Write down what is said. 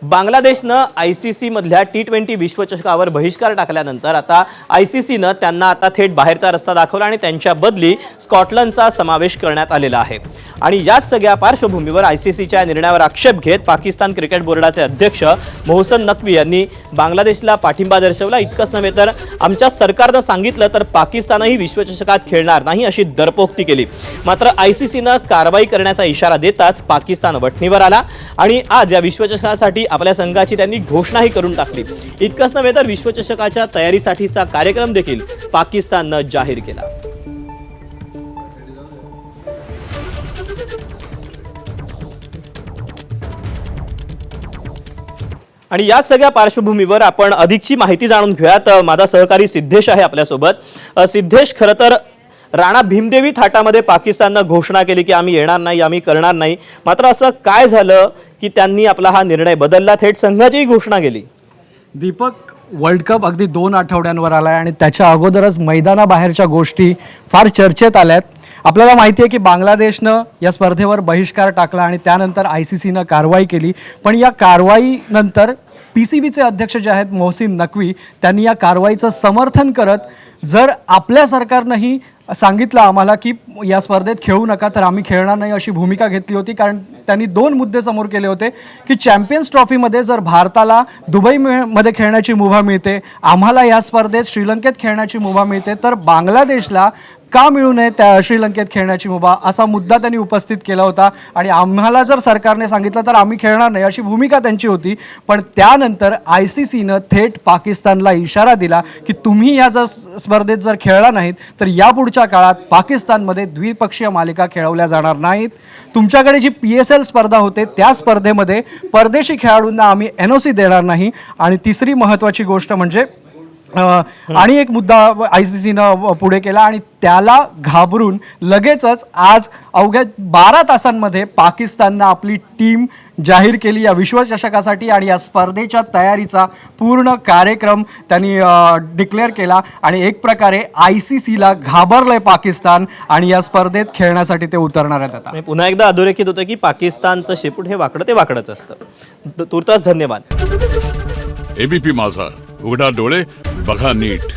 बांगलादेशनं ICC मधल्या T20 विश्वचषकावर बहिष्कार टाकल्यानंतर आता ICCनं त्यांना आता थेट बाहेरचा रस्ता दाखवला आणि त्यांच्या बदली स्कॉटलंडचा समावेश करण्यात आलेला आहे। आणि याच सगळ्या पार्श्वभूमीवर ICCच्या निर्णयावर आक्षेप घेत पाकिस्तान क्रिकेट बोर्डाचे अध्यक्ष मोहसन नक्वी यांनी बांगलादेशला पाठिंबा दर्शवला। इतकंच नव्हे तर आमच्या सरकारनं सांगितलं तर पाकिस्तानही विश्वचषकात खेळणार नाही अशी दरपोक्ती केली। मात्र ICCनं कारवाई करण्याचा इशारा देताच पाकिस्तान वठणीवर आला आणि आज या विश्वचषकासाठी आपल्या संघाची त्यांनी घोषणाही करून टाकली। इतकंच नव्हे तर विश्वचषकाच्या तयारीसाठीचा कार्यक्रम देखील पाकिस्ताननं जाहीर केला। आणि या सगळ्या पार्श्वभूमीवर आपण अधिकची माहिती जाणून घेऊयात। माझा सहकारी सिद्धेश आहे आपल्यासोबत। सिद्धेश, खरं तर राणा भीमदेवी थाटामध्ये पाकिस्ताननं घोषणा केली की आम्ही येणार नाही, आम्ही करणार नाही, मात्र असं काय झालं की त्यांनी आपला हा निर्णय बदलला, थेट संघाचीही घोषणा केली? दीपक, वर्ल्ड कप अगदी 2 आठवड्यांवर आलाय आणि त्याच्या अगोदरच मैदानाबाहेरच्या गोष्टी फार चर्चेत आल्यात। आपल्याला माहिती आहे की बांगलादेशनं या स्पर्धेवर बहिष्कार टाकला आणि त्यानंतर ICCनं कारवाई केली, पण या कारवाईनंतर PCBचे अध्यक्ष जे आहेत मोहसिन नक्वी त्यांनी या कारवाईचं समर्थन करत जर आपल्या सरकारनंही सांगितलं आम्हाला की या स्पर्धेत खेळू नका तर आम्ही खेळणार नाही अशी भूमिका घेतली होती। कारण त्यांनी 2 मुद्दे समोर केले होते की चॅम्पियन्स ट्रॉफीमध्ये जर भारताला दुबईमध्ये खेळण्याची मुभा मिळते, आम्हाला या स्पर्धेत श्रीलंकेत खेळण्याची मुभा मिळते, तर बांगलादेशला का मिळू नये त्या श्रीलंकेत खेळण्याची मुभा, असा मुद्दा त्यांनी उपस्थित केला होता। आणि आम्हाला जर सरकारने सांगितलं तर आम्ही खेळणार नाही अशी भूमिका त्यांची होती। पण त्यानंतर ICCनं थेट पाकिस्तानला इशारा दिला की तुम्ही या जर स्पर्धेत जर खेळला नाहीत तर यापुढच्या काळात पाकिस्तानमध्ये द्विपक्षीय मालिका खेळवल्या जाणार नाहीत। तुमच्याकडे जी PSL स्पर्धा होते त्या स्पर्धेमध्ये परदेशी खेळाडूंना आम्ही NOC देणार नाही। आणि तिसरी महत्त्वाची गोष्ट म्हणजे आणि एक मुद्दा ICCनं पुढे केला आणि त्याला घाबरून लगेचच आज अवघ्या 12 तासांमध्ये पाकिस्ताननं आपली टीम जाहीर केली या विश्वचषकासाठी आणि या स्पर्धेच्या तयारीचा पूर्ण कार्यक्रम त्यांनी डिक्लेअर केला। आणि एक प्रकारे ICCला घाबरलंय पाकिस्तान आणि या स्पर्धेत खेळण्यासाठी ते उतरणार आहेत। आता पुन्हा एकदा अधोरेखित होतं की पाकिस्तानचं शेपूट हे वाकडं ते वाकडंच असतं। तुर्तास धन्यवाद। ABP माझा, उघडा डोळे बघा नीट।